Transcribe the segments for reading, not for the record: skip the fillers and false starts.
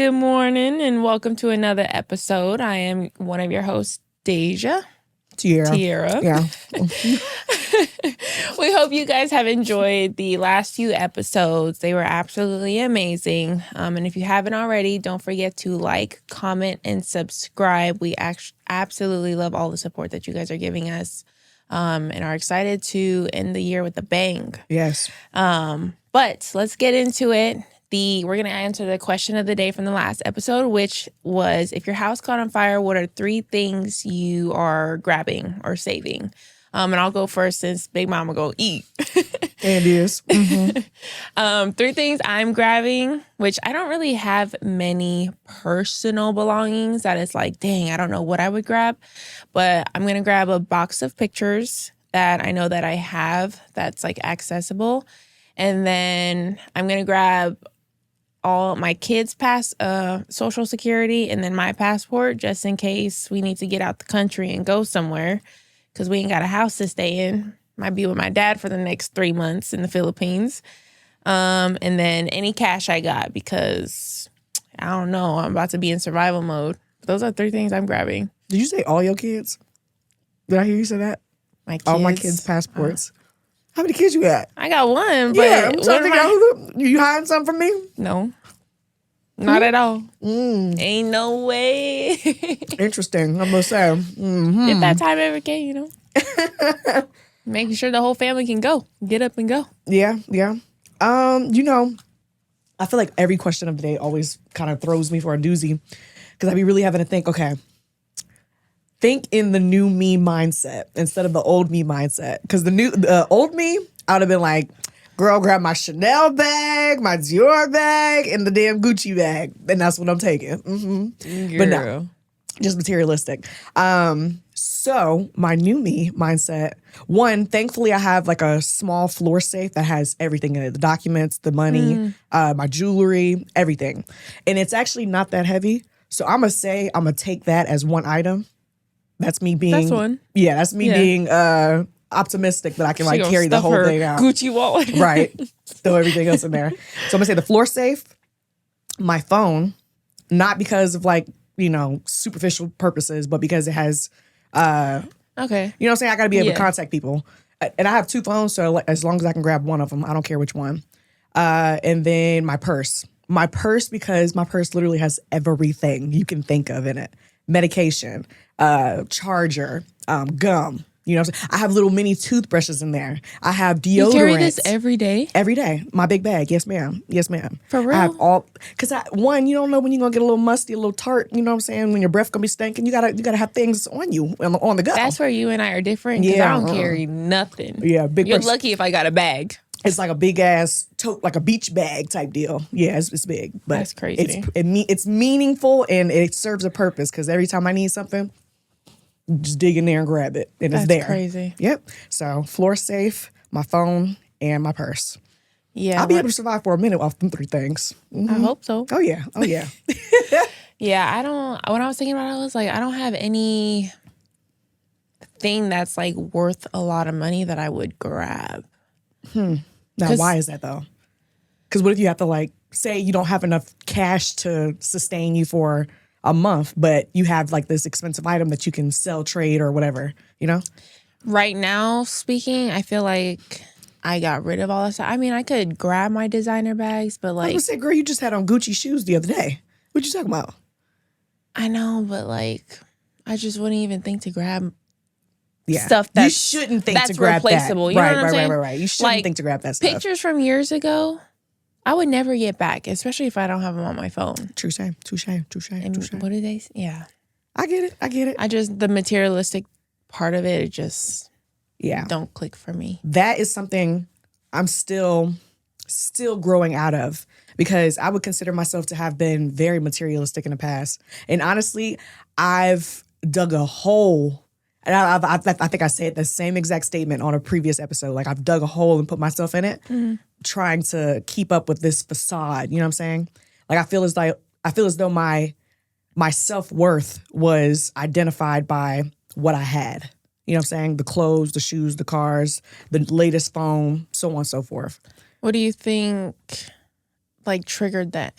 Good morning and welcome to another episode. I am one of your hosts, Daizah. Taira. Yeah. We hope you guys have enjoyed the last few episodes. They were absolutely amazing. And if you haven't already, don't forget to like, comment, and subscribe. We absolutely love all the support that you guys are giving us and are excited to end the year with a bang. Yes. But let's get into it. We're going to answer the question of the day from the last episode, which was, if your house caught on fire, what are 3 things you are grabbing or saving? And I'll go first since Big Mama go eat. And is. Mm-hmm. 3 things I'm grabbing, which I don't really have many personal belongings that it's like, dang, I don't know what I would grab. But I'm going to grab a box of pictures that I know that I have that's like accessible. And then I'm going to grab all my kids' Social Security and then my passport just in case we need to get out the country and go somewhere because we ain't got a house to stay in. Might be with my dad for the next 3 months in the Philippines. And then any cash I got because, I don't know, I'm about to be in survival mode. Those are 3 things I'm grabbing. Did you say all your kids? Did I hear you say that? My kids. All my kids' passports. How many kids you got? I got one, but yeah, I'm trying to figure out you hiding something from me? No. Not at all. Ain't no way. Interesting, I must say. Mm-hmm. If that time ever came, you know. Making sure the whole family can go. Get up and go. Yeah. I feel like every question of the day always kind of throws me for a doozy because I be really having to think, okay, think in the new me mindset instead of the old me mindset. Because the old me, I would have been like, girl, grab my Chanel bag, my Dior bag, and the damn Gucci bag. And that's what I'm taking. Mm-hmm. But no, just materialistic. So my new me mindset, one, thankfully I have like a small floor safe that has everything in it. The documents, the money, my jewelry, everything. And it's actually not that heavy. So I'm going to take that as one item. That's me being... That's one. Yeah, that's me being optimistic that I can like carry the whole thing out. Gucci wallet. Right. Throw everything else in there. So I'm going to say the floor safe, my phone, not because of like, superficial purposes, but because it has... okay. You know what I'm saying? I got to be able to contact people. And I have 2 phones, so as long as I can grab one of them, I don't care which one. And then my purse. My purse, because my purse literally has everything you can think of in it. Medication, charger, gum. You know what I'm saying? I have little mini toothbrushes in there. I have deodorant. You carry this every day? Every day. My big bag. Yes, ma'am. Yes, ma'am. For real? I have all... Because, one, you don't know when you're going to get a little musty, a little tart. You know what I'm saying? When your breath going to be stinking. You gotta have things on you, on the go. That's where you and I are different because I don't carry nothing. Yeah, big You're purse. lucky if I got a bag. It's like a big ass tote, like a beach bag type deal. Yeah, it's big. But that's crazy. It's meaningful and it serves a purpose because every time I need something, just dig in there and grab it. And it's there. That's crazy. Yep. So floor safe, my phone, and my purse. Yeah. I'll be able to survive for a minute off them 3 things. Mm-hmm. I hope so. Oh, yeah. Yeah, when I was thinking about it, I was like, I don't have any thing that's like worth a lot of money that I would grab. Now, why is that though? Because what if you have to like say you don't have enough cash to sustain you for a month, but you have like this expensive item that you can sell, trade, or whatever, Right now, speaking, I feel like I got rid of all that stuff. I mean, I could grab my designer bags, but like... I was gonna say, girl, you just had on Gucci shoes the other day. What you talking about? I know, but like, I just wouldn't even think to grab yeah. stuff that you shouldn't think to grab replaceable. That. You know what I'm saying? Right. You shouldn't like, think to grab that stuff. Pictures from years ago, I would never get back, especially if I don't have them on my phone. Touche. What do they? Yeah, I get it. I just the materialistic part of it just don't click for me. That is something I'm still growing out of because I would consider myself to have been very materialistic in the past, and honestly, I've dug a hole. And I think I said the same exact statement on a previous episode. Like I've dug a hole and put myself in it, trying to keep up with this facade. You know what I'm saying? Like I feel as though my self-worth was identified by what I had. You know what I'm saying? The clothes, the shoes, the cars, the latest phone, so on and so forth. What do you think like triggered that?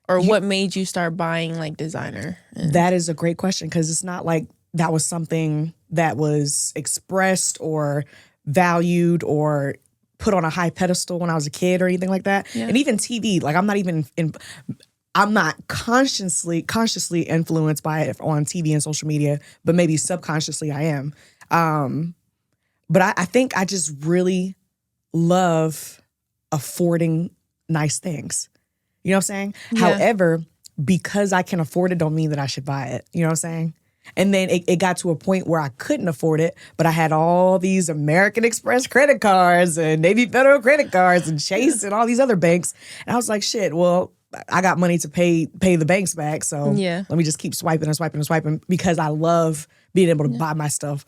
Or what made you start buying like designer? That is a great question, because it's not like that was something that was expressed or valued or put on a high pedestal when I was a kid or anything like that. Yeah. And even TV, like I'm not consciously influenced by it on TV and social media, but maybe subconsciously I am. But I think I just really love affording nice things. You know what I'm saying? Yeah. However, because I can afford it don't mean that I should buy it. You know what I'm saying? And then it got to a point where I couldn't afford it, but I had all these American Express credit cards and Navy Federal credit cards and Chase and all these other banks. And I was like, shit, well, I got money to pay the banks back. So let me just keep swiping and swiping and swiping, because I love being able to buy my stuff.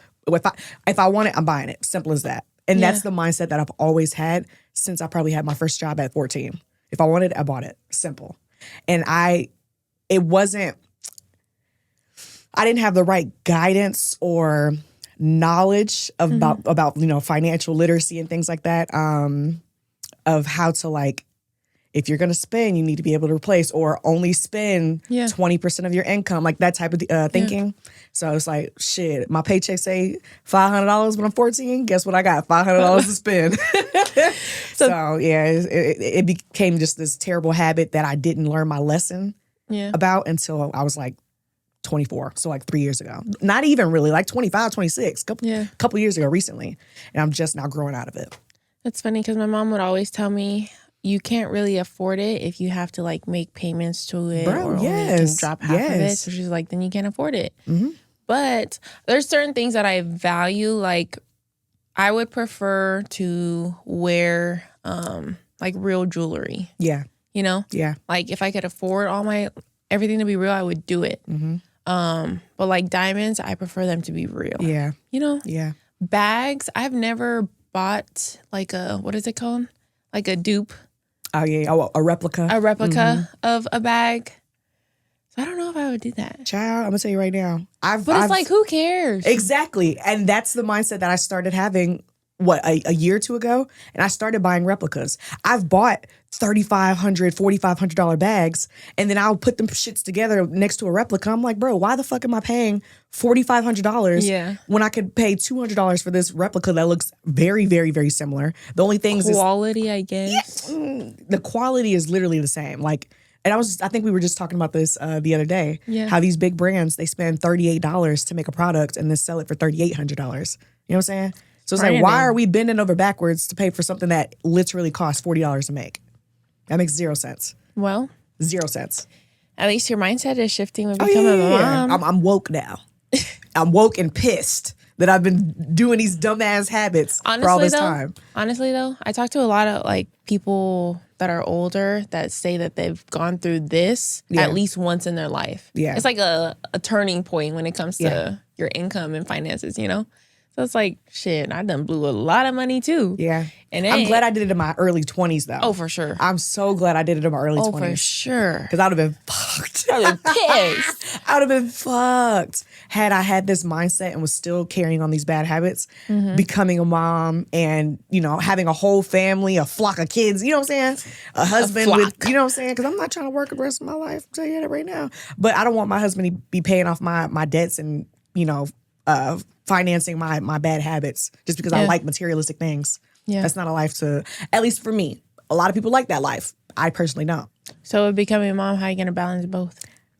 If I want it, I'm buying it. Simple as that. And that's the mindset that I've always had since I probably had my first job at 14. If I wanted it, I bought it. Simple. And I didn't have the right guidance or knowledge about financial literacy and things like that, of how to, like, if you're going to spend, you need to be able to replace, or only spend 20% of your income, like that type of thinking. So it's like, shit, my paycheck say $500 when I'm 14. Guess what I got? $500 to spend. So yeah, it became just this terrible habit that I didn't learn my lesson about until I was like 24. So like 3 years ago. Not even really, like 25, 26, couple years ago recently. And I'm just now growing out of it. That's funny, because my mom would always tell me, you can't really afford it if you have to like make payments to it, or only can drop half of it. So she's like, then you can't afford it. But there's certain things that I value. Like, I would prefer to wear like real jewelry. Yeah. You know? Yeah. Like, if I could afford everything to be real, I would do it. But like diamonds, I prefer them to be real. Yeah. You know? Yeah. Bags, I've never bought like what is it called? Like a dupe. Oh, yeah. Oh, a replica. A replica of a bag. So I don't know if I would do that. Child, I'm going to tell you right now. But it's like, who cares? Exactly. And that's the mindset that I started having, a year or two ago? And I started buying replicas. I've bought $3,500, $4,500 bags, and then I'll put them shits together next to a replica. I'm like, bro, why the fuck am I paying $4,500 when I could pay $200 for this replica that looks very, very, very similar? The only thing is quality, I guess. The quality is literally the same. Like, and I think we were just talking about this the other day. Yeah. How these big brands, they spend $38 to make a product and then sell it for $3,800. You know what I'm saying? So it's like, why are we bending over backwards to pay for something that literally costs $40 to make? That makes 0 sense. Well, 0 sense. At least your mindset is shifting with becoming a mom. I'm woke now. I'm woke and pissed that I've been doing these dumbass habits for all this time. Honestly, though, I talk to a lot of like people that are older that say that they've gone through this at least once in their life. Yeah, it's like a turning point when it comes to your income and finances. You know. So it's like, shit, I done blew a lot of money too. Yeah. And I'm glad I did it in my early 20s though. Oh, for sure. I'm so glad I did it in my early 20s. Oh, for sure. Because I would have been fucked. I would have been pissed. I would have been fucked had I had this mindset and was still carrying on these bad habits, becoming a mom and, having a whole family, a flock of kids, you know what I'm saying? A husband with, you know what I'm saying? Because I'm not trying to work the rest of my life. I'll tell you that right now. But I don't want my husband to be paying off my debts and, financing my bad habits just because I like materialistic things. Yeah. That's not a life at least for me. A lot of people like that life. I personally don't. So with becoming a mom, how are you going to balance both?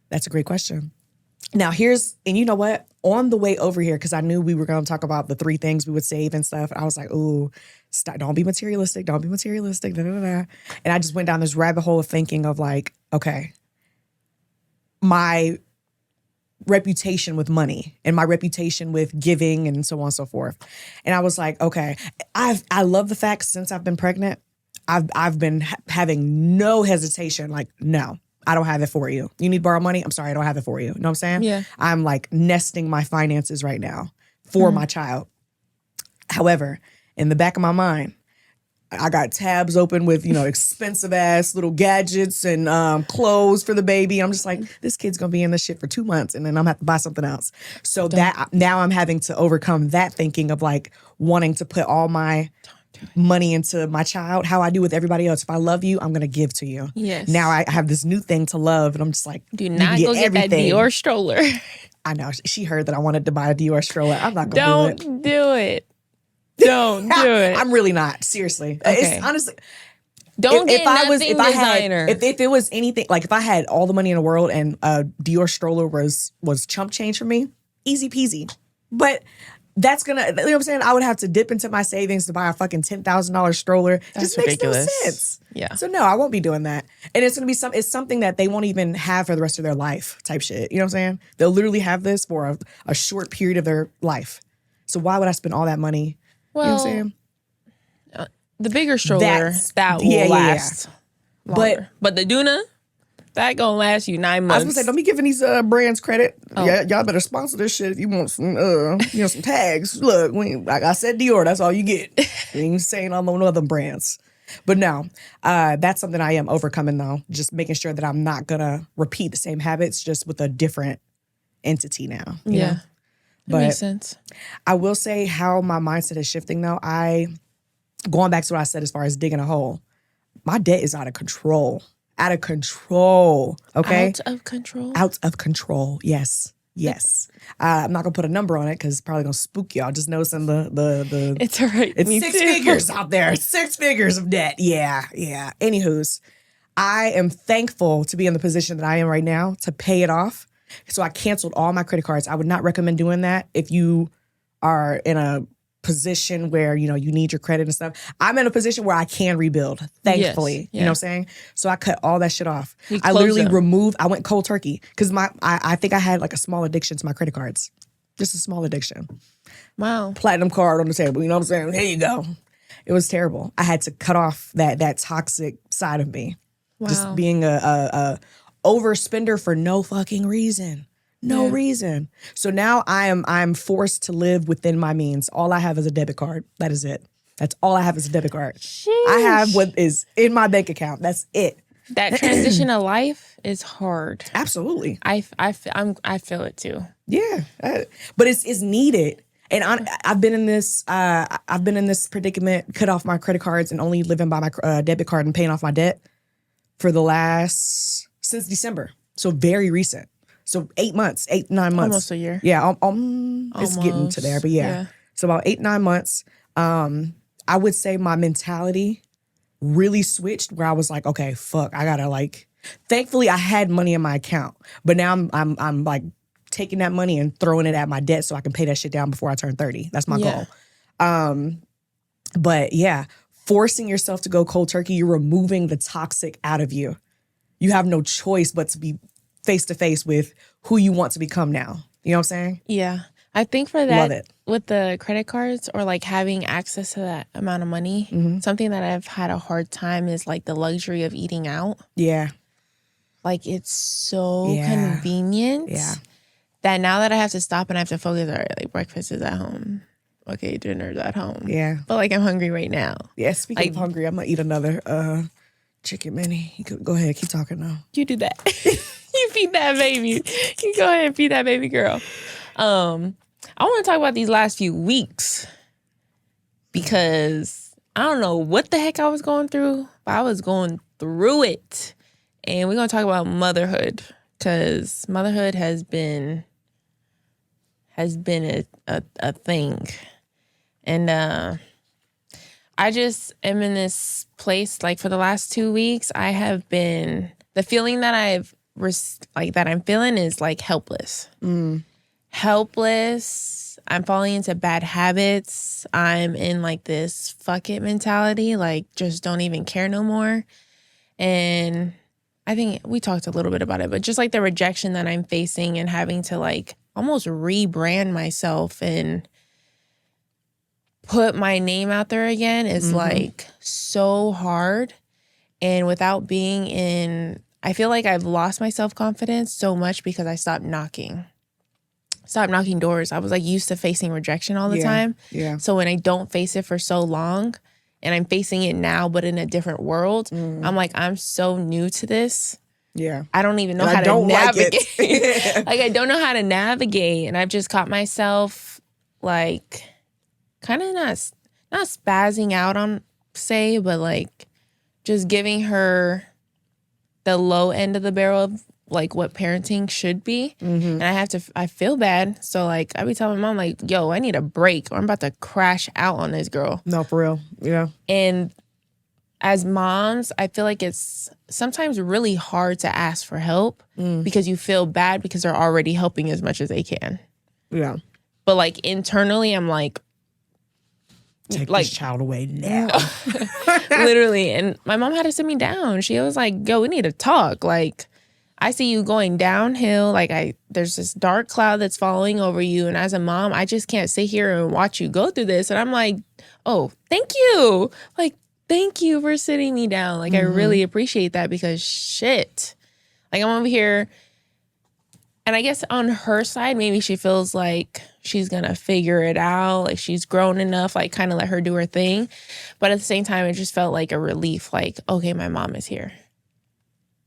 That's a great question. Now and you know what? On the way over here, because I knew we were going to talk about the 3 things we would save and stuff, I was like, ooh, don't be materialistic. Don't be materialistic. Da, da, da, da. And I just went down this rabbit hole of thinking of like, okay, my reputation with money and my reputation with giving and so on and so forth. And I was like, okay, I love the fact since I've been pregnant, I've been having no hesitation. Like, no, I don't have it for you. You need to borrow money? I'm sorry, I don't have it for you. You know what I'm saying? Yeah. I'm like nesting my finances right now for my child. However, in the back of my mind, I got tabs open with, expensive ass little gadgets and clothes for the baby. I'm just like, this kid's going to be in this shit for 2 months and then I'm going to have to buy something else. So that now I'm having to overcome that thinking of like wanting to put all my money into my child, how I do with everybody else. If I love you, I'm gonna give to you. Yes. Now I have this new thing to love, and I'm just like, Do you not can go get that everything. Dior stroller. I know she heard that I wanted to buy a Dior stroller. I'm not gonna do it. Don't do it. Don't do it. I'm really not. Seriously. Okay. It's honestly. Don't get nothing designer. If it was anything, like if I had all the money in the world and a Dior stroller was chump change for me, easy peasy. But that's gonna, you know what I'm saying? I would have to dip into my savings to buy a fucking $10,000 stroller. That's just ridiculous. Makes no sense. Yeah. So no, I won't be doing that. And it's gonna be it's something that they won't even have for the rest of their life type shit. You know what I'm saying? They'll literally have this for a short period of their life. So why would I spend all that money? Well, you know what I'm saying? The bigger stroller, that will last longer. But the Duna, that gonna last you 9 months. I was gonna say, don't be giving these brands credit. Oh. Yeah, y'all better sponsor this shit if you want some, some tags. Look, like I said, Dior, that's all you get. You ain't saying all no other brands. But no, that's something I am overcoming though. Just making sure that I'm not gonna repeat the same habits, just with a different entity now. You know? That makes sense. I will say how my mindset is shifting though. Going back to what I said as far as digging a hole, my debt is out of control. Out of control. Okay? Out of control? Out of control. Yes. Yes. I'm not going to put a number on it because it's probably going to spook y'all. Just noticing the It's all right. It's six figures out there. 6 figures of debt. Yeah. Yeah. Anywho's, I am thankful to be in the position that I am right now to pay it off. So I canceled all my credit cards. I would not recommend doing that if you are in a position where, you need your credit and stuff. I'm in a position where I can rebuild, thankfully. Yes, yeah. You know what I'm saying? So I cut all that shit off. I literally I went cold turkey because I think I had like a small addiction to my credit cards. Just a small addiction. Wow. Platinum card on the table, you know what I'm saying? Here you go. It was terrible. I had to cut off that toxic side of me. Wow. Just being a overspender for no fucking reason. No reason. So now I'm forced to live within my means. All I have is a debit card. That is it. That's all I have is a debit card. Sheesh. I have what is in my bank account. That's it. That transition of life is hard. Absolutely. I feel it too. Yeah, but it's needed. And I've been in this predicament, cut off my credit cards and only living by my debit card and paying off my debt for since December. So very recent. So 8 months, 9 months. Almost a year. Yeah, it's getting to there, but yeah. So about 8, 9 months. I would say my mentality really switched where I was like, okay, fuck, I gotta thankfully I had money in my account, but now I'm like taking that money and throwing it at my debt so I can pay that shit down before I turn 30. That's my goal. But yeah, forcing yourself to go cold turkey, you're removing the toxic out of you. You have no choice but to be face to face with who you want to become now. You know what I'm saying? Yeah. I think for that, with the credit cards or having access to that amount of money, something that I've had a hard time is the luxury of eating out. Yeah. It's so convenient. Yeah. That now that I have to stop and I have to focus, all right, breakfast is at home. Okay, dinner's at home. Yeah. But I'm hungry right now. Yeah, speaking of hungry, I'm going to eat another chicken mini. You could go ahead, keep talking now. You do that. You feed that baby. You go ahead and feed that baby girl. I want to talk about these last few weeks because I don't know what the heck I was going through, but I was going through it. And we're going to talk about motherhood because motherhood has been a thing. And I just am in this place for the last 2 weeks. I have been, the feeling that that I'm feeling is helpless. Helpless. I'm falling into bad habits. I'm in this fuck it mentality, just don't even care no more. And I think we talked a little bit about it, but just the rejection that I'm facing and having to almost rebrand myself and put my name out there again is so hard. And without being in, I feel like I've lost my self-confidence so much because I stopped knocking doors. I was used to facing rejection all the time. Yeah. So when I don't face it for so long and I'm facing it now, but in a different world, I'm I'm so new to this. Yeah. I don't even know how to navigate. I don't know how to navigate. And I've just caught myself kind of not spazzing out on say, but like just giving her the low end of the barrel of like what parenting should be. And I feel bad. So like I be telling my mom like, yo, I need a break or I'm about to crash out on this girl. No, for real. Yeah. And as moms, I feel like it's sometimes really hard to ask for help because you feel bad because they're already helping as much as they can. Yeah. But like internally, I'm like, take this child away now. Literally. And my mom had to sit me down. She was like, yo, we need to talk. Like, I see you going downhill. Like there's this dark cloud that's following over you. And as a mom, I just can't sit here and watch you go through this. And I'm like, oh, thank you. Like, thank you for sitting me down. Like, I really appreciate that because shit. Like, I'm over here. And I guess on her side, maybe she feels like she's going to figure it out. Like, she's grown enough, like, kind of let her do her thing. But at the same time, it just felt like a relief. Like, okay, my mom is here.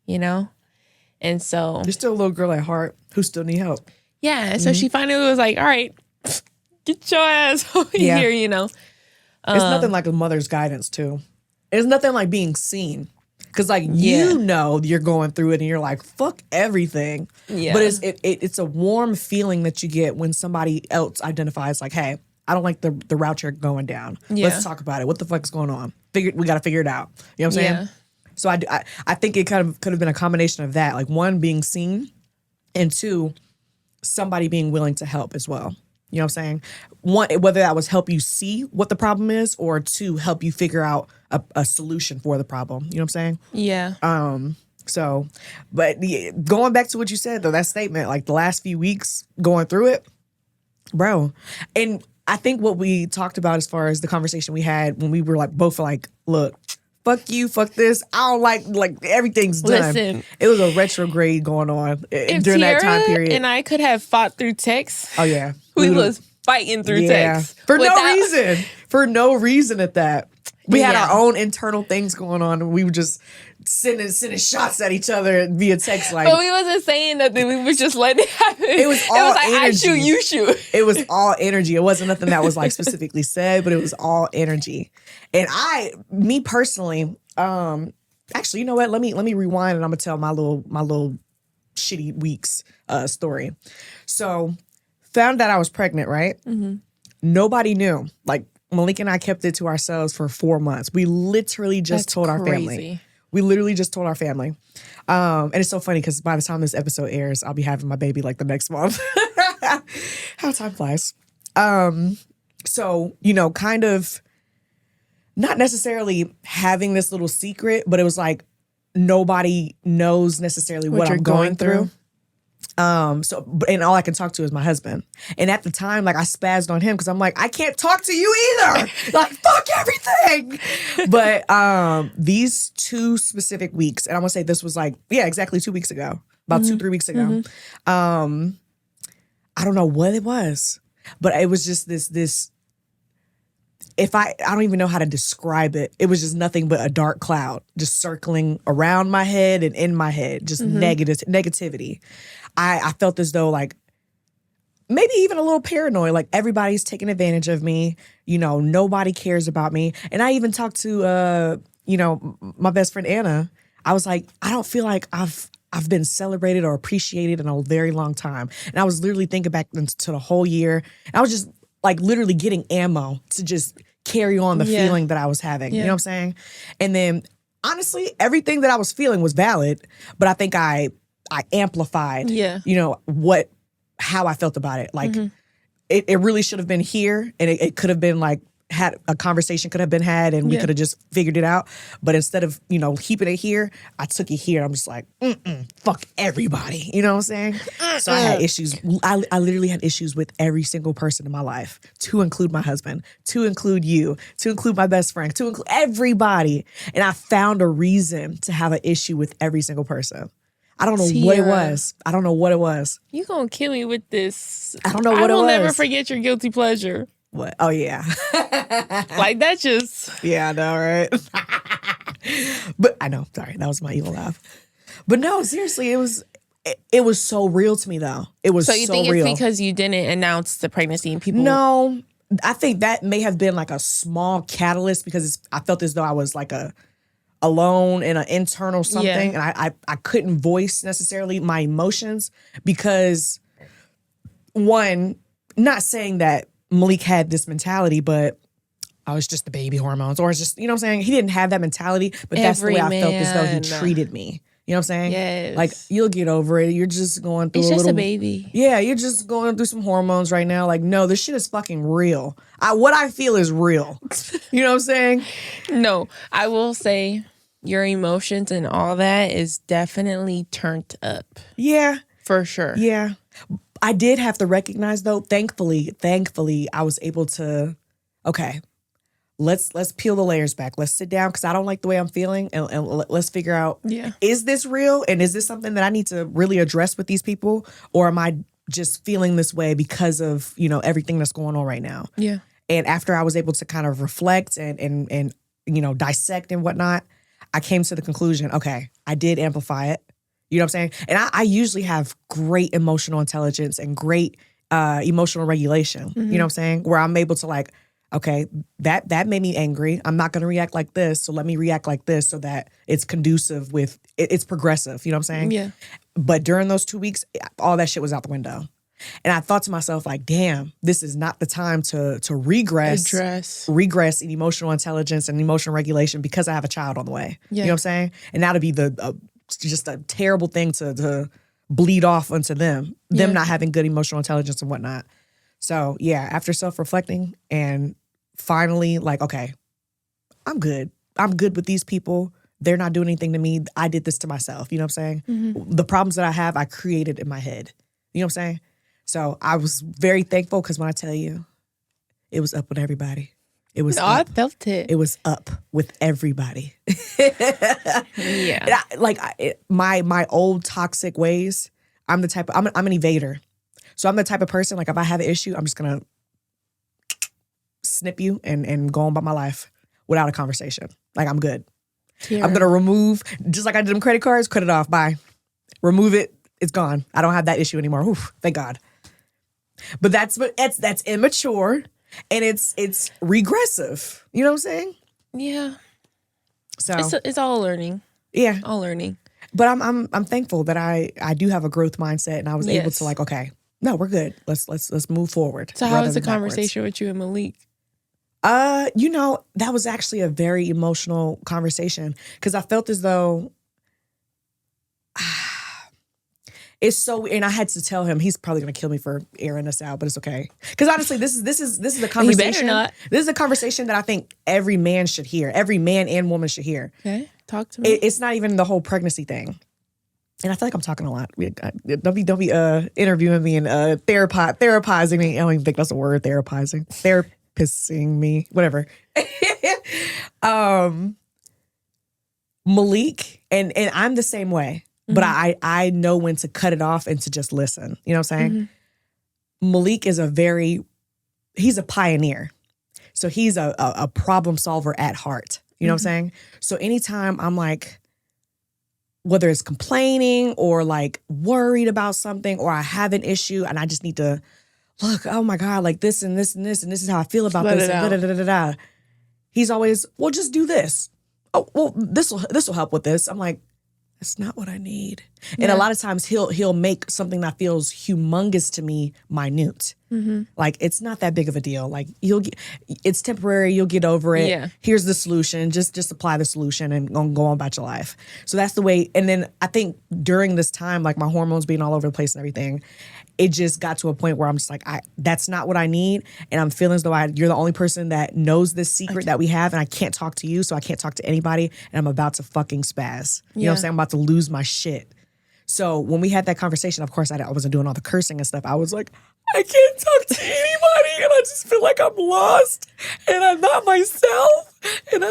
You know? And so you're still a little girl at heart who still need help. Yeah. So she finally was like, all right, get your ass over here, you know. It's nothing like a mother's guidance, too. It's nothing like being seen. Because, like, you know you're going through it and you're like, fuck everything. Yeah. But it's a warm feeling that you get when somebody else identifies, like, hey, I don't like the route you're going down. Yeah. Let's talk about it. What the fuck is going on? We got to figure it out. You know what I'm saying? So I think it kind of could have been a combination of that. Like, one, being seen, and two, somebody being willing to help as well. You know what I'm saying? One, whether that was help you see what the problem is, or two, help you figure out a solution for the problem. You know what I'm saying? Yeah. So, but going back to what you said, though, that statement, like the last few weeks going through it, bro. And I think what we talked about as far as the conversation we had when we were like, both like, look, fuck you, fuck this. I don't like everything's done. Listen, it was a retrograde going on during that time period. And I could have fought through text. Oh, yeah. We was fighting through text. For no reason. For no reason at that. We had our own internal things going on, and we were just sending shots at each other via text. Like, but we wasn't saying nothing. We were just letting it happen. It was all like, energy. I shoot, you shoot. It was all energy. It wasn't nothing that was like specifically said, but it was all energy. And me personally, actually, you know what? Let me rewind, and I'm gonna tell my little shitty weeks story. So, found out I was pregnant, right? Mm-hmm. Nobody knew. Like, Malik and I kept it to ourselves for 4 months. We literally just told our family. We literally just told our family. And it's so funny because by the time this episode airs, I'll be having my baby like the next month. How time flies. So, you know, kind of not necessarily having this little secret, but it was like nobody knows necessarily what I'm going through. And all I can talk to is my husband. And at the time, like, I spazzed on him because I'm like, I can't talk to you either. Like, fuck everything. But these 2 specific weeks, and I'm gonna say this was like, exactly 2 weeks ago, about 2-3 weeks ago. I don't know what it was, but it was just this. I don't even know how to describe it. It was just nothing but a dark cloud just circling around my head and in my head, just negativity. I felt as though, like, maybe even a little paranoid, like everybody's taking advantage of me. You know, nobody cares about me. And I even talked to, my best friend, Anna. I was like, I don't feel like I've been celebrated or appreciated in a very long time. And I was literally thinking back to the whole year. And I was just like literally getting ammo to just carry on the feeling that I was having. You know what I'm saying? And then honestly, everything that I was feeling was valid, but I think I amplified, how I felt about it. Like it really should have been here, and it could have been like, had a conversation could have been had, and we could have just figured it out. But instead of, keeping it here, I took it here. I'm just like, fuck everybody. You know what I'm saying? So I had issues. I literally had issues with every single person in my life, to include my husband, to include you, to include my best friend, to include everybody. And I found a reason to have an issue with every single person. I don't know what it was. I don't know what it was. You gonna kill me with this. I don't know what it was. I will never forget your guilty pleasure. What? Oh, yeah. Like, that just... Yeah, I know, right? But I know, sorry, that was my evil laugh. But no, seriously, it was so real to me, though. It was so real. So you think it's because you didn't announce the pregnancy and people... No, I think that may have been like a small catalyst because I felt as though I was like alone in an internal something, and I couldn't voice necessarily my emotions because, one, not saying that Malik had this mentality, but I was just the baby hormones, or it's just, you know what I'm saying? He didn't have that mentality, but that's the way I felt as though he treated me. You know what I'm saying? Yes. Like, you'll get over it. You're just going through it's a just little... a baby. Yeah, you're just going through some hormones right now. Like, no, this shit is fucking real. What I feel is real. You know what I'm saying? No, I will say your emotions and all that is definitely turned up. Yeah. For sure. Yeah. I did have to recognize, though, thankfully, I was able to, okay, let's peel the layers back. Let's sit down because I don't like the way I'm feeling, and let's figure out, is this real, and is this something that I need to really address with these people, or am I just feeling this way because of, you know, everything that's going on right now? Yeah. And after I was able to kind of reflect and you know, dissect and whatnot, I came to the conclusion, okay, I did amplify it. You know what I'm saying? And I usually have great emotional intelligence and great emotional regulation. You know what I'm saying? Where I'm able to like, okay, that made me angry. I'm not going to react like this. So let me react like this so that it's conducive with, it's progressive. You know what I'm saying? Yeah. But during those 2 weeks, all that shit was out the window. And I thought to myself, like, damn, this is not the time to regress in emotional intelligence and emotional regulation because I have a child on the way. Yeah. You know what I'm saying? And that'll be just a terrible thing to bleed off onto them not having good emotional intelligence and whatnot. So yeah, after self-reflecting and finally like, okay, I'm good with these people. They're not doing anything to me. I did this to myself. You know what I'm saying? Mm-hmm. The problems that I have, I created in my head. You know what I'm saying? So I was very thankful because when I tell you, it was up with everybody. It was up. I felt it. It was up with everybody. Yeah. My old toxic ways, I'm the type of, I'm an evader. So I'm the type of person, like if I have an issue, I'm just going to snip you and go on about my life without a conversation. Like I'm good. Yeah. I'm going to remove, just like I did them credit cards, cut it off, bye. Remove it, it's gone. I don't have that issue anymore. Oof, thank God. But that's immature and it's regressive. You know what I'm saying? Yeah. So it's all learning. Yeah. All learning. But I'm thankful that I do have a growth mindset and I was able to like, okay, no, we're good. Let's move forward. So how was the conversation with you and Malik? You know, that was actually a very emotional conversation because I felt as though it's so, and I had to tell him, he's probably going to kill me for airing this out, but it's okay. Because honestly, this is a conversation. He better not. This is a conversation that I think every man should hear. Every man and woman should hear. Okay, talk to me. It's not even the whole pregnancy thing. And I feel like I'm talking a lot. Don't be interviewing me and therapizing me. I don't even think that's a word, therapizing. Therapizing me, whatever. Malik, and I'm the same way. Mm-hmm. But I know when to cut it off and to just listen. You know what I'm saying? Mm-hmm. Malik is he's a pioneer. So he's a problem solver at heart. You know what I'm saying? So anytime I'm like, whether it's complaining or like worried about something or I have an issue and I just need to look, oh my God, like this and this and this and this is how I feel about this. And he's always, well, just do this. Oh, well, this will help with this. I'm like, that's not what I need. Yeah. And a lot of times he'll make something that feels humongous to me minute. Mm-hmm. Like it's not that big of a deal. Like it's temporary. You'll get over it. Yeah. Here's the solution. Just apply the solution and go on about your life. So that's the way. And then I think during this time, like my hormones being all over the place and everything, it just got to a point where I'm just like, that's not what I need. And I'm feeling as though you're the only person that knows this secret that we have. And I can't talk to you. So I can't talk to anybody. And I'm about to fucking spaz. You know what I'm saying? I'm about to lose my shit. So when we had that conversation, of course, I wasn't doing all the cursing and stuff. I was like, I can't talk to anybody. And I just feel like I'm lost. And I'm not myself. And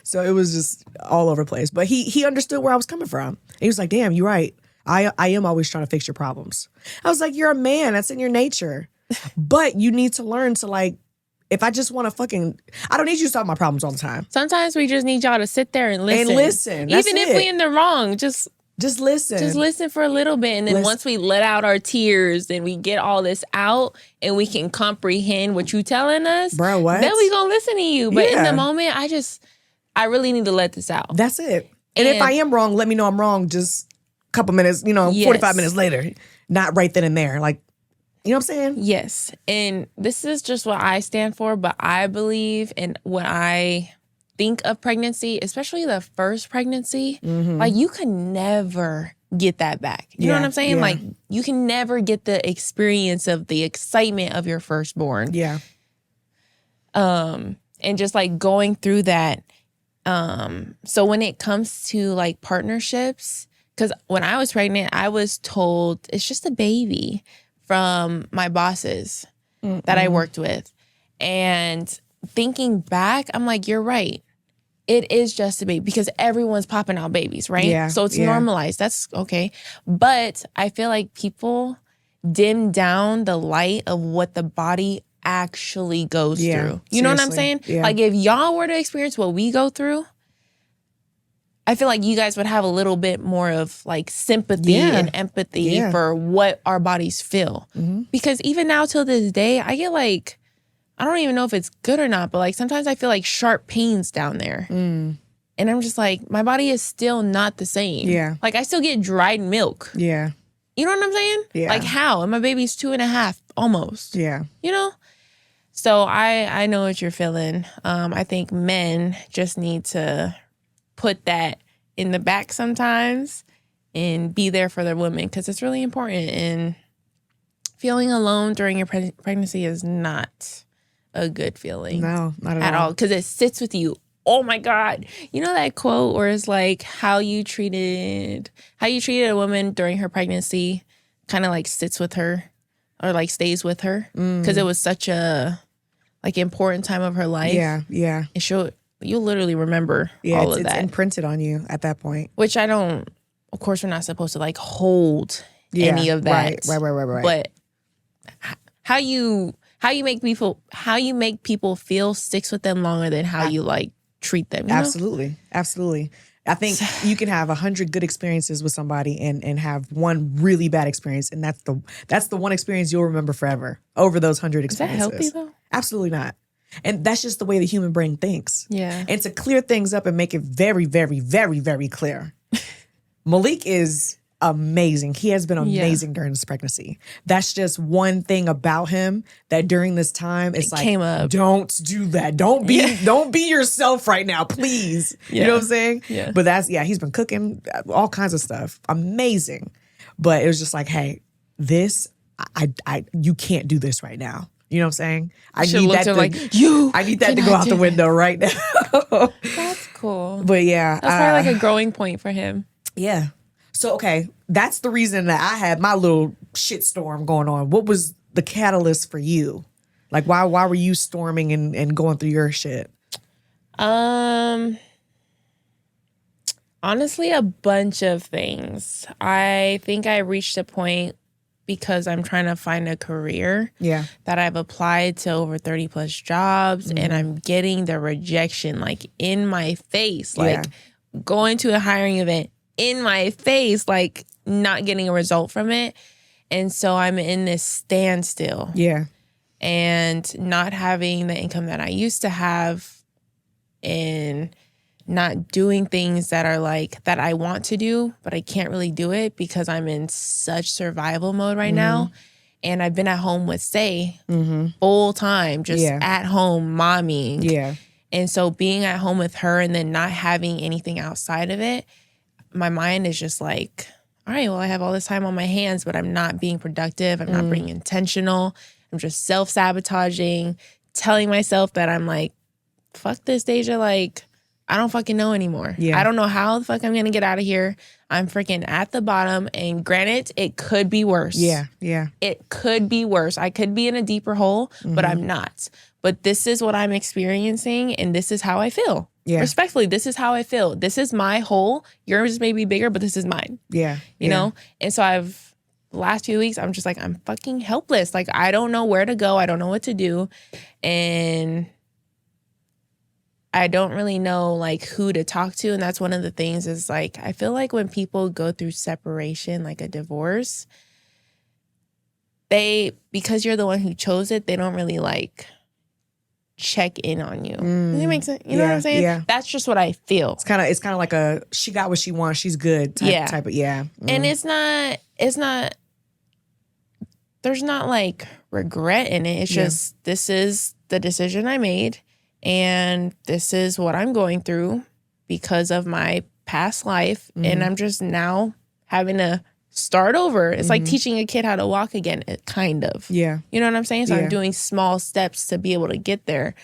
So it was just all over the place. But he understood where I was coming from. He was like, damn, you're right. I am always trying to fix your problems. I was like, you're a man. That's in your nature. But you need to learn to like, if I just want to I don't need you to solve my problems all the time. Sometimes we just need y'all to sit there and listen. That's Even if we in the wrong, just Just listen. Just listen for a little bit. And then once we let out our tears and we get all this out and we can comprehend what you telling us, bro, what? Then we gonna listen to you. But in the moment, I really need to let this out. That's it. And if I am wrong, let me know I'm wrong just a couple minutes, 45 minutes later. Not right then and there. Like, you know what I'm saying? Yes. And this is just what I stand for, but I believe in when I think of pregnancy, especially the first pregnancy, like you can never get that back. You know what I'm saying? Yeah. Like you can never get the experience of the excitement of your firstborn. Yeah. And just like going through that. So when it comes to like partnerships, because when I was pregnant, I was told it's just a baby from my bosses that I worked with. And thinking back, I'm like, you're right. It is just a baby because everyone's popping out babies, right? Yeah, so it's normalized. That's okay. But I feel like people dim down the light of what the body actually goes through. You know what I'm saying? Yeah. Like if y'all were to experience what we go through, I feel like you guys would have a little bit more of like sympathy and empathy for what our bodies feel. Because even now till this day, I get like, I don't even know if it's good or not, but like sometimes I feel like sharp pains down there. And I'm just like, my body is still not the same. Yeah. Like I still get dried milk. Yeah. You know what I'm saying? Yeah. Like how? And my baby's 2.5 almost. Yeah. You know? So I know what you're feeling. I think men just need to put that in the back sometimes and be there for their women because it's really important. And feeling alone during your pregnancy is not a good feeling. No, not at all. Because it sits with you. Oh my God. You know that quote where it's like how you treated a woman during her pregnancy kind of like sits with her or like stays with her because it was such a like important time of her life. Yeah, yeah. And you'll literally remember all of that. It's imprinted on you at that point. Which of course we're not supposed to like hold any of that. Right. But how you make people feel sticks with them longer than how you like treat them. You know? Absolutely. I think you can have 100 good experiences with somebody and have one really bad experience, and that's the one experience you'll remember forever over those 100 experiences. Is that healthy though? Absolutely not. And that's just the way the human brain thinks. Yeah. And to clear things up and make it very, very, very, very clear, Malik is amazing. He has been amazing during this pregnancy. That's just one thing about him that during this time it's like came up. Don't do that. Don't be yourself right now, please. You know what I'm saying? Yeah. But he's been cooking all kinds of stuff. Amazing. But it was just like, hey, you can't do this right now. You know what I'm saying? I need that to go out the window right now. That's cool. But yeah. That's probably like a growing point for him. Yeah. So, okay, that's the reason that I had my little shitstorm going on. What was the catalyst for you? Like, why were you storming and going through your shit? Honestly, a bunch of things. I think I reached a point because I'm trying to find a career that I've applied to over 30 plus jobs and I'm getting the rejection like in my face, like going to a hiring event in my face, like not getting a result from it. And so I'm in this standstill. Yeah. And not having the income that I used to have and not doing things that are like that I want to do, but I can't really do it because I'm in such survival mode right now. And I've been at home with Say full time, just at home momming. Yeah. And so being at home with her and then not having anything outside of it, my mind is just like, all right, well, I have all this time on my hands, but I'm not being productive. I'm not being intentional. I'm just self-sabotaging, telling myself that I'm like, fuck this, Daizah. Like, I don't fucking know anymore. Yeah. I don't know how the fuck I'm going to get out of here. I'm freaking at the bottom. And granted, it could be worse. Yeah, yeah. It could be worse. I could be in a deeper hole, but I'm not. But this is what I'm experiencing, and this is how I feel. Yeah. Respectfully, this is how I feel. This is my hole. Yours may be bigger, but this is mine. Yeah. You know? And so the last few weeks, I'm just like, I'm fucking helpless. Like, I don't know where to go. I don't know what to do. And I don't really know like who to talk to. And that's one of the things is like, I feel like when people go through separation, like a divorce, because you're the one who chose it, they don't really like check in on you. Does it make sense? You know what I'm saying? Yeah. That's just what I feel. It's kind of like a she got what she wants, she's good type of And it's not there's not like regret in it. It's just this is the decision I made and this is what I'm going through because of my past life and I'm just now having to start over. It's like teaching a kid how to walk again, kind of. Yeah. You know what I'm saying? So I'm doing small steps to be able to get there.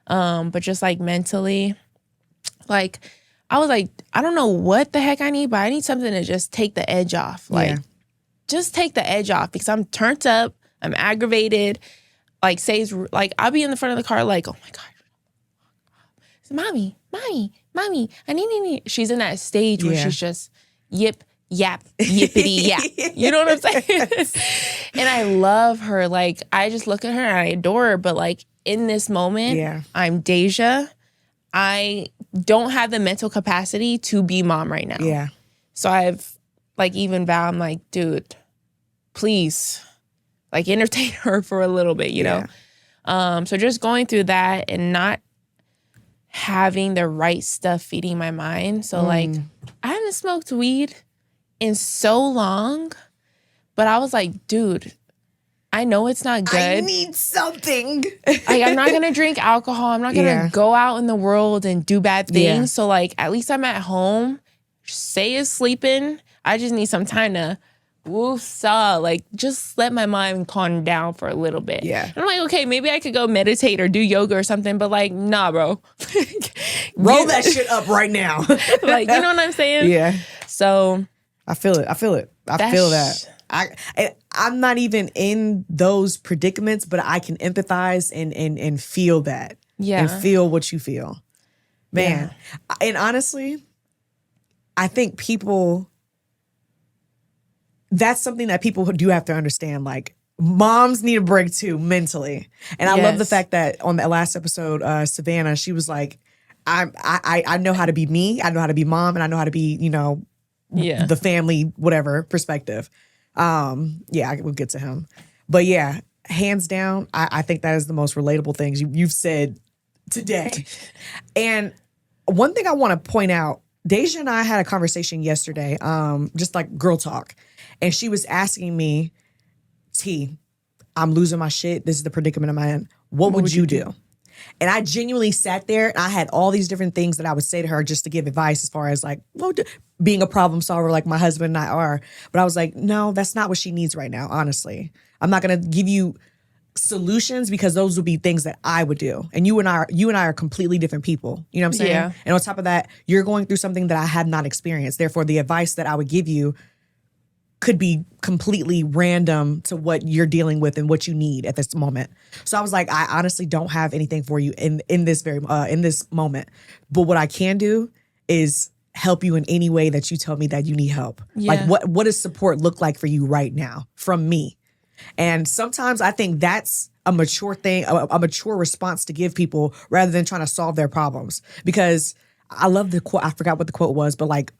But just like mentally, like I was like, I don't know what the heck I need, but I need something to just take the edge off. Like just take the edge off because I'm turned up, I'm aggravated. Like I'll be in the front of the car like, oh my God. Mommy, I need. She's in that stage where she's just yip, yap, yippity yap. You know what I'm saying? And I love her. Like, I just look at her and I adore her. But like in this moment, I'm Daizah. I don't have the mental capacity to be mom right now. Yeah. So I've like even vowed, I'm like, dude, please, like entertain her for a little bit, you know? So just going through that and not having the right stuff feeding my mind. So like I haven't smoked weed in so long, but I was like, dude, I know it's not good. I need something. Like I'm not gonna drink alcohol. I'm not gonna go out in the world and do bad things. So like at least I'm at home. Say is sleeping. I just need some time to woo-saw, like just let my mind calm down for a little bit. Yeah. And I'm like, okay, maybe I could go meditate or do yoga or something, but like, nah, bro. Roll that shit up right now. Like, you know what I'm saying? Yeah. So I feel it. I feel that. I'm not even in those predicaments, but I can empathize and feel that. Yeah. And feel what you feel. Man. Yeah. And honestly, I think that's something that people do have to understand. Like, moms need a break too, mentally. And I love the fact that on that last episode, Savannah, she was like, I know how to be me, I know how to be mom, and I know how to be, the family, whatever perspective. We'll get to him. But yeah, hands down, I think that is the most relatable things you've said today. And one thing I want to point out, Daizah and I had a conversation yesterday, just like girl talk. And she was asking me, T, I'm losing my shit. This is the predicament I'm in. What would you do? And I genuinely sat there and I had all these different things that I would say to her just to give advice as far as like, being a problem solver like my husband and I are. But I was like, no, that's not what she needs right now, honestly. I'm not going to give you solutions because those would be things that I would do. And you and I are completely different people. You know what I'm saying? Yeah. And on top of that, you're going through something that I have not experienced. Therefore, the advice that I would give you could be completely random to what you're dealing with and what you need at this moment. So I was like, I honestly don't have anything for you in this moment. But what I can do is help you in any way that you tell me that you need help. Yeah. Like what does support look like for you right now from me? And sometimes I think that's a mature thing, a mature response to give people rather than trying to solve their problems. Because I love the quote, I forgot what the quote was, but like,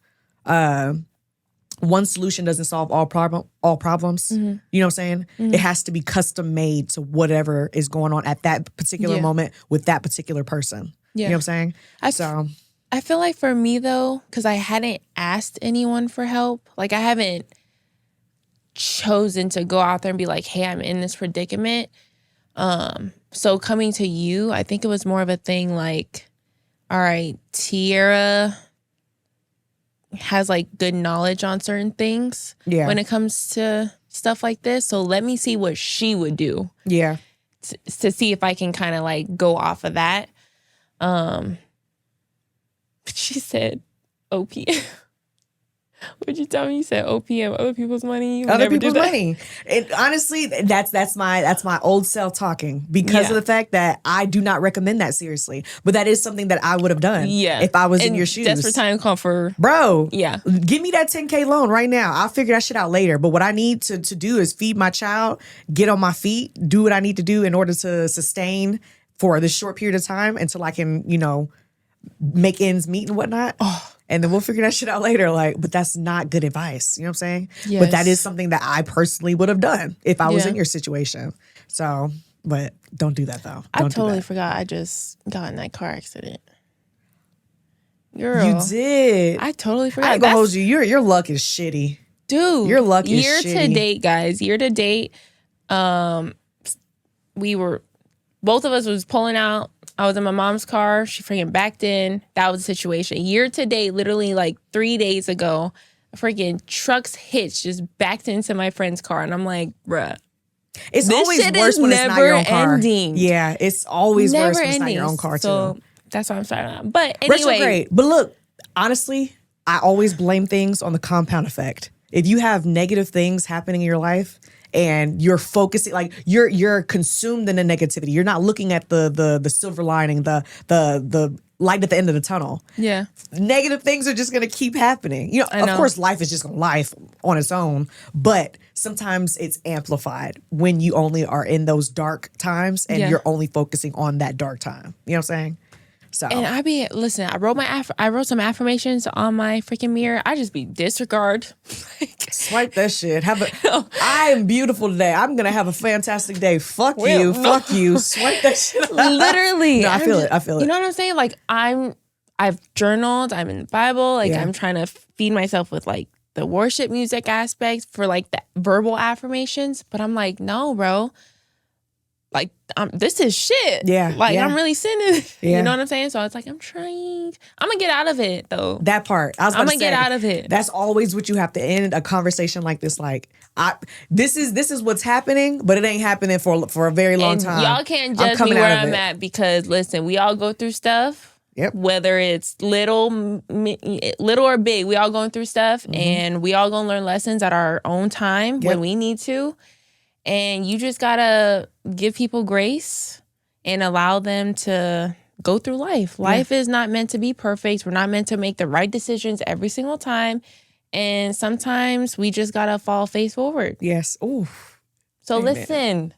one solution doesn't solve all problems. Mm-hmm. You know what I'm saying? Mm-hmm. It has to be custom made to whatever is going on at that particular moment with that particular person. Yeah. You know what I'm saying? I feel like for me though, because I hadn't asked anyone for help, like I haven't chosen to go out there and be like, hey, I'm in this predicament. So coming to you, I think it was more of a thing like, all right, Taira has like good knowledge on certain things when it comes to stuff like this. So let me see what she would do. Yeah. To see if I can kind of like go off of that. She said OPM. What'd you tell me? You said OPM, other people's money. Other people's money. And honestly, that's my old self talking because of the fact that I do not recommend that seriously. But that is something that I would have done if I was in your shoes. Desperate time comfort. Bro, give me that $10K loan right now. I'll figure that shit out later. But what I need to do is feed my child, get on my feet, do what I need to do in order to sustain for this short period of time until I can, make ends meet and whatnot. Oh. And then we'll figure that shit out later. Like, but that's not good advice. You know what I'm saying? Yes. But that is something that I personally would have done if I was Yeah. in your situation. So, but don't do that though. I Don't do totally that. forgot I just got in that car accident. Girl, You did. I totally forgot. I ain't gonna hold you. Your luck is shitty. Dude, Your luck is year to shitty. date, guys. Year to date, we were both of us was pulling out. I was in my mom's car. She freaking backed in. That was the situation. Year to date, literally like 3 days ago, a freaking truck's hitch just backed into my friend's car, and I'm like, bruh. It's This always shit worse is when it's not your own car. never ending. Yeah, it's always Never worse when it's not ending. your own car So too. that's what I'm starting on. But anyway, Retrograde. But look, honestly, I always blame things on the compound effect. If you have negative things happening in your life and you're focusing, like you're consumed in the negativity, you're not looking at the silver lining, the light at the end of the tunnel. yeah, Negative things are just gonna keep happening. You know, I of know. course, life is just gonna life on its own, but sometimes it's amplified when you only are in those dark times and Yeah. you're only focusing on that dark time. You know what I'm saying? So and listen. I wrote some affirmations on my freaking mirror. I just be disregard. swipe that shit. I am beautiful today. I'm gonna have a fantastic day. Fuck Well, you. no. Fuck you. Swipe that shit. Literally, No, I I'm feel just- it. I feel it. You know what I'm saying? Like I've journaled. I'm in the Bible. Like Yeah. I'm trying to feed myself with like the worship music aspect for like the verbal affirmations. But I'm like, no, bro. Like this is shit. Yeah, Like yeah. I'm really sinning. Yeah. You know what I'm saying? So it's like I'm trying. I'm gonna get out of it though. That part. I was I'm gonna gonna get out of it. That's always what you have to end a conversation like this. Like, this is what's happening, but it ain't happening for a very long And time. y'all can't I'm judge me coming where out of I'm it. at because listen, we all go through stuff. Yep. Whether it's little or big, we all going through stuff, and we all gonna learn lessons at our own time Yep. when we need to. And you just gotta give people grace and allow them to go through life. Life is not meant to be perfect. We're not meant to make the right decisions every single time. And sometimes we just gotta fall face forward. Yes. Ooh. So Amen. listen,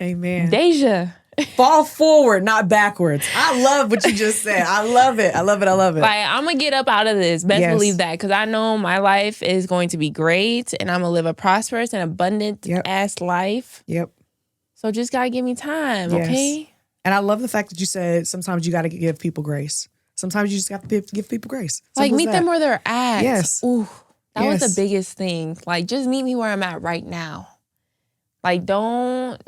Amen. Daizah. Fall forward, not backwards. I love what you just said. I love it. I love it. I love it. Like, I'm going to get up out of this. Best Yes. believe that. Because I know my life is going to be great. And I'm going to live a prosperous and abundant Yep. ass life. Yep. So just got to give me time, Yes. okay? And I love the fact that you said sometimes you got to give people grace. Sometimes you just got to give people grace. Like, Simple as meet them that. where they're at. Yes. Ooh, that was Yes. the biggest thing. Like, just meet me where I'm at right now. Like, don't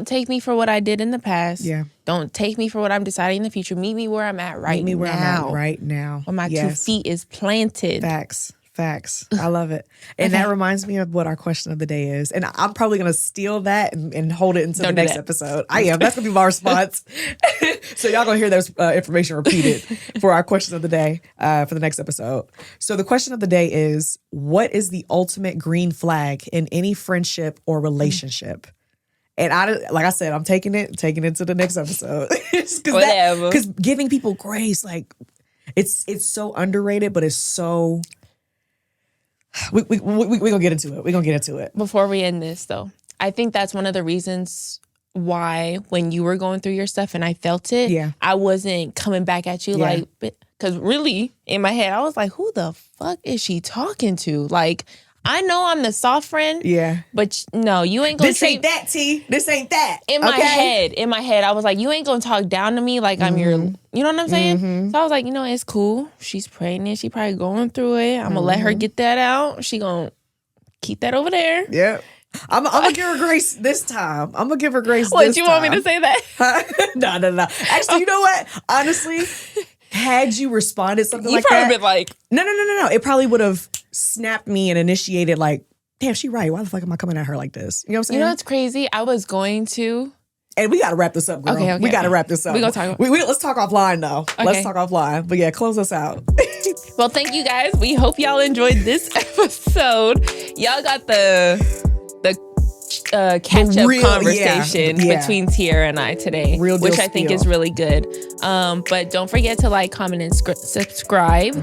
take me for what I did in the past. Yeah. Don't take me for what I'm deciding in the future. Meet me where I'm at right now. Meet me where I'm at right now. Where my 2 Yes. feet is planted. Facts. I love it. And Okay. that reminds me of what our question of the day is. And I'm probably going to steal that and hold it into Don't the do next that. episode. I am. That's going to be my response. So y'all going to hear those information repeated for our question of the day for the next episode. So the question of the day is, what is the ultimate green flag in any friendship or relationship? And like I said, I'm taking it to the next episode. Whatever. Because giving people grace, like, it's so underrated, but it's so... We gonna get into it. We're gonna get into it. Before we end this, though, I think that's one of the reasons why when you were going through your stuff and I felt it, Yeah. I wasn't coming back at you Yeah. like, because really in my head, I was like, who the fuck is she talking to? Like, I know I'm the soft friend, Yeah. but no, you ain't gonna This ain't that, T. This ain't that. in my head, I was like, you ain't gonna talk down to me like I'm your, you know what I'm saying? So I was like, you know, it's cool. She's pregnant. She probably going through it. I'm gonna let her get that out. She gonna keep that over there. Yeah. I'm gonna give her grace this time. I'm gonna give her grace What, this you time. want me to say that? No. Actually, you know what? Honestly, had you responded something You like probably that, been like, no. It probably would have snapped me and initiated like, damn, she right. Why the fuck am I coming at her like this? You know what I'm saying? you know what's crazy? I was going to. And we got to wrap this up, girl. Okay. We got to wrap this up. We gonna talk- Let's talk offline, though. Let's Okay. talk offline. But yeah, close us out. Well, thank you guys. We hope y'all enjoyed this episode. Y'all got the catch up real- conversation yeah. between Taira and I today, Real deal which I think spiel. is really good. But don't forget to like, comment, and subscribe.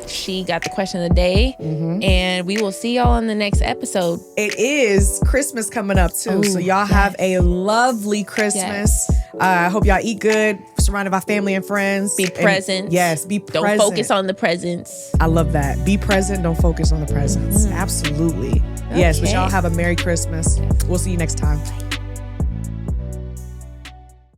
She got the question of the day, and we will see y'all in the next episode. It is Christmas coming up too. Ooh, so y'all have a lovely Christmas. I hope y'all eat good, surrounded by family and friends. Be present. Yes, be present. Don't focus on the presents. I love that. Be present. Don't focus on the presents. Absolutely. Yes, but Okay. y'all have a Merry Christmas. We'll see you next time.